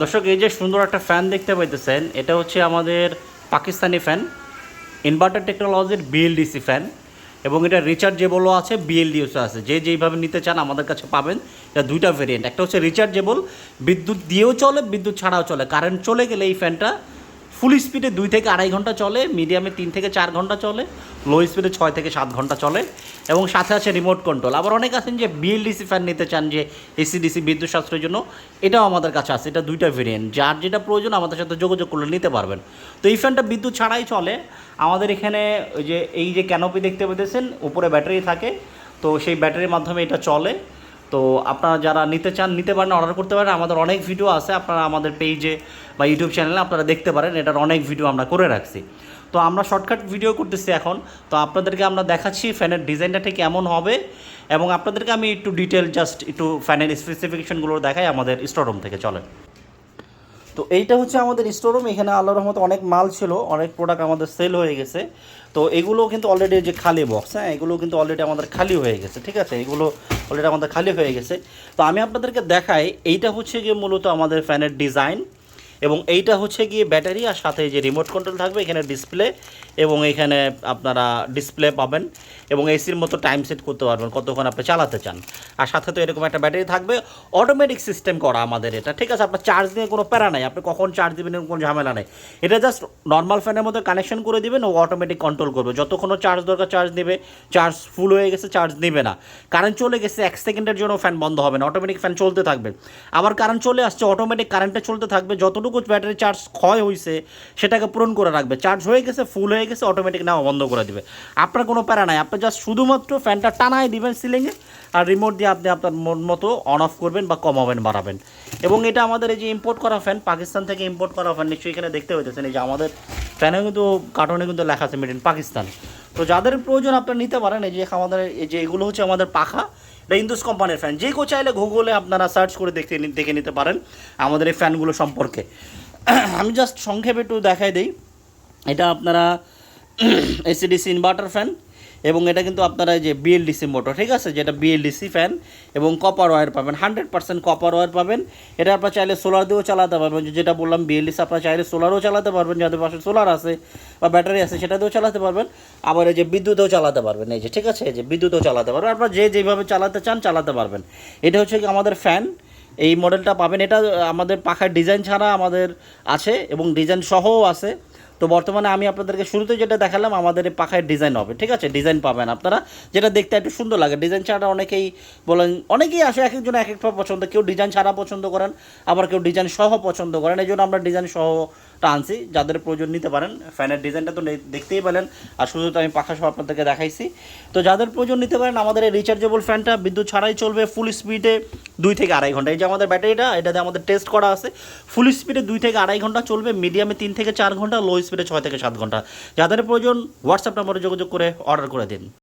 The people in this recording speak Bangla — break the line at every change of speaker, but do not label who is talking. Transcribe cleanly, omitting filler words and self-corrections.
দর্শক, এই যে সুন্দর একটা ফ্যান দেখতে পাইতেছেন, এটা হচ্ছে আমাদের পাকিস্তানি ফ্যান, ইনভার্টার টেকনোলজির বিএলডিসি ফ্যান। এবং এটা রিচার্জেবলও আছে, বিএলডিসও আছে। যে যেইভাবে নিতে চান আমাদের কাছে পাবেন। এটা দুইটা ভেরিয়েন্ট, একটা হচ্ছে রিচার্জেবল, বিদ্যুৎ দিয়েও চলে, বিদ্যুৎ ছাড়াও চলে। কারেন্ট চলে গেলে এই ফ্যানটা ফুল স্পিডে 2 থেকে 2.5 ঘন্টা চলে, মিডিয়ামে 3 থেকে 4 ঘন্টা চলে, লো স্পিডে 6 থেকে 7 ঘন্টা চলে, এবং সাথে আছে রিমোট কন্ট্রোল। আবার অনেক আছেন যে বিএলডিসি ফ্যান নিতে চান, যে এসিডিসি বিদ্যুৎ সাশ্রয়ের জন্য, এটাও আমাদের কাছে আছে। এটা দুইটা ভেরিয়েন্ট, যার যেটা প্রয়োজন আমাদের সাথে যোগাযোগ করলে নিতে পারবেন। তো এই ফ্যানটা বিদ্যুৎ ছাড়াই চলে। আমাদের এখানে ওই যে এই যে ক্যানোপি দেখতে পেতেছেন, উপরে ব্যাটারি থাকে, তো সেই ব্যাটারির মাধ্যমে এটা চলে। তো আপনারা যারা নিতে চান নিতে পারেন, অর্ডার করতে পারেন। আমাদের অনেক ভিডিও আছে, আপনারা আমাদের পেজে বা ইউটিউব চ্যানেলে আপনারা দেখতে পারেন। এটার অনেক ভিডিও আমরা করে রাখছি। তো আমরা শর্টকাট ভিডিও করতেছি এখন। তো আপনাদেরকে আমরা দেখাচ্ছি ফ্যানের ডিজাইনটা ঠিক কেমন হবে, এবং আপনাদেরকে আমি একটু ডিটেল জাস্ট একটু ফ্যানের স্পেসিফিকেশনগুলো দেখাই আমাদের স্টোররুম থেকে। চলে। তো এইটা হচ্ছে আমাদের স্টোররুম। এখানে আল্লাহর রহমতে অনেক মাল ছিল, অনেক প্রোডাক্ট আমাদের সেল হয়ে গেছে। তো এগুলো কিন্তু অলরেডি যে খালি বক্স, হ্যাঁ, এগুলো কিন্তু অলরেডি আমাদের খালি হয়ে গেছে। ঠিক আছে, এগুলো অলরেডি আমাদের খালি হয়ে গেছে। তো আমি আপনাদেরকে দেখাই, এইটা হচ্ছে গিয়ে মূলত আমাদের ফ্যানের ডিজাইন, এবং এইটা হচ্ছে গিয়ে ব্যাটারি, আর সাথে যে রিমোট কন্ট্রোল থাকবে, এখানে ডিসপ্লে, এবং এখানে আপনারা ডিসপ্লে পাবেন, এবং এসির মতো টাইম সেট করতে পারবেন কতক্ষণ আপনি চালাতে চান। আর সাথে তো এরকম একটা ব্যাটারি থাকবে, অটোমেটিক সিস্টেম করা আমাদের এটা। ঠিক আছে, আপনার চার্জ নিয়ে কোনো প্যারা নাই, আপনি কখন চার্জ দেবেন এরকম কোনো ঝামেলা নেই। এটা জাস্ট নর্মাল ফ্যানের মধ্যে কানেকশন করে দিবেন, ও অটোমেটিক কন্ট্রোল করবে। যতক্ষণ চার্জ দরকার চার্জ নেবে, চার্জ ফুল হয়ে গেছে চার্জ নেবে না। কারেন্ট চলে গেছে 1 সেকেন্ডের জন্য ফ্যান বন্ধ হবে না, অটোমেটিক ফ্যান চলতে থাকবে। আবার কারেন্ট চলে আসছে, অটোমেটিক কারেন্টে চলতে থাকবে, যতটুকু ব্যাটারি চার্জ ক্ষয় হয়েছে সেটাকে পূরণ করে রাখবে। চার্জ হয়ে গেছে, ফুল হয়ে গেছে, অটোমেটিক নেওয়া বন্ধ করে দিবে। আপনার কোনো প্যারা নাই, আপনি জাস্ট শুধুমাত্র ফ্যানটা টানায় দিবেন সিলিংয়ে, আর রিমোট দিয়ে আপনি আপনার মন মতো অন অফ করবেন বা কমাবেন বাড়াবেন। এবং এটা আমাদের এই যে ইম্পোর্ট করা ফ্যান, পাকিস্তান থেকে ইম্পোর্ট করা ফ্যান, নিশ্চয়ই এখানে দেখতে পেতেছেন। এই যে আমাদের ফ্যানে কিন্তু কার্টনে কিন্তু লেখা আছে মেড ইন পাকিস্তান। তো যাদের প্রয়োজন আপনারা নিতে পারেন। এই যে আমাদের এই যে এগুলো হচ্ছে আমাদের পাখা, এটা ইন্দুস কোম্পানির ফ্যান। যে কেউ চাইলে গুগলে আপনারা সার্চ করে দেখে নিতে পারেন আমাদের এই ফ্যানগুলো সম্পর্কে। আমি জাস্ট সংক্ষেপে একটু দেখাই দিই। এটা আপনারা এসিডিসি ইনভার্টার ফ্যান, এবং এটা কিন্তু আপনারা যে বিএলডিসি মোটর, ঠিক আছে, যেটা বিএলডিসি ফ্যান, এবং কপার ওয়্যার পাবেন, 100% কপার ওয়্যার পাবেন। এটা আপনারা চাইলে সোলার দিয়েও চালাতে পারবেন, যেটা বললাম বিএলডিসি, আপনারা চাইলে সোলারও চালাতে পারবেন, যাদের পাশে সোলার আছে বা ব্যাটারি আছে সেটা দিয়েও চালাতে পারবেন। আবার এই যে বিদ্যুতেও চালাতে পারবেন, এই যে, ঠিক আছে, এই যে বিদ্যুতেও চালাতে পারবেন। আপনারা যে যেভাবে চালাতে চান চালাতে পারবেন। এটা হচ্ছে কি আমাদের ফ্যান, এই মডেলটা পাবেন। এটা আমাদের পাখার ডিজাইন ছাড়া আমাদের আছে, এবং ডিজাইন সহও আছে। তো বর্তমানে আমি আপনাদেরকে শুরুতে যেটা দেখালাম, আমাদের এই পাখায় ডিজাইন হবে, ঠিক আছে, ডিজাইন পাবেন আপনারা, যেটা দেখতে একটু সুন্দর লাগে। ডিজাইন ছাড়া অনেকেই বলেন, অনেকেই আসে, এক একজন এক একটা পছন্দ, কেউ ডিজাইন ছাড়া পছন্দ করেন, আবার কেউ ডিজাইন সহ পছন্দ করেন। এই জন্য আমরা ডিজাইন সহটা আনছি, যাদের প্রয়োজন নিতে পারেন। ফ্যানের ডিজাইনটা তো দেখতেই পেলেন, আর শুধু তো আমি পাখা সহ আপনাদেরকে দেখাইছি। তো যাদের প্রয়োজন নিতে পারেন, আমাদের এই রিচার্জেবল ফ্যানটা বিদ্যুৎ ছাড়াই চলবে, ফুল স্পিডে 2 থেকে 2.5 ঘন্টা। এই যে আমাদের ব্যাটারিটা, এটাতে আমাদের টেস্ট করা আছে, ফুল স্পিডে 2 থেকে 2.5 ঘন্টা চলবে, মিডিয়ামে 3 থেকে 4 ঘন্টা, লো স্পিডে 6 থেকে 7 ঘন্টা। যাদের প্রয়োজন হোয়াটসঅ্যাপ নম্বরে যোগাযোগ করে অর্ডার করে দিন।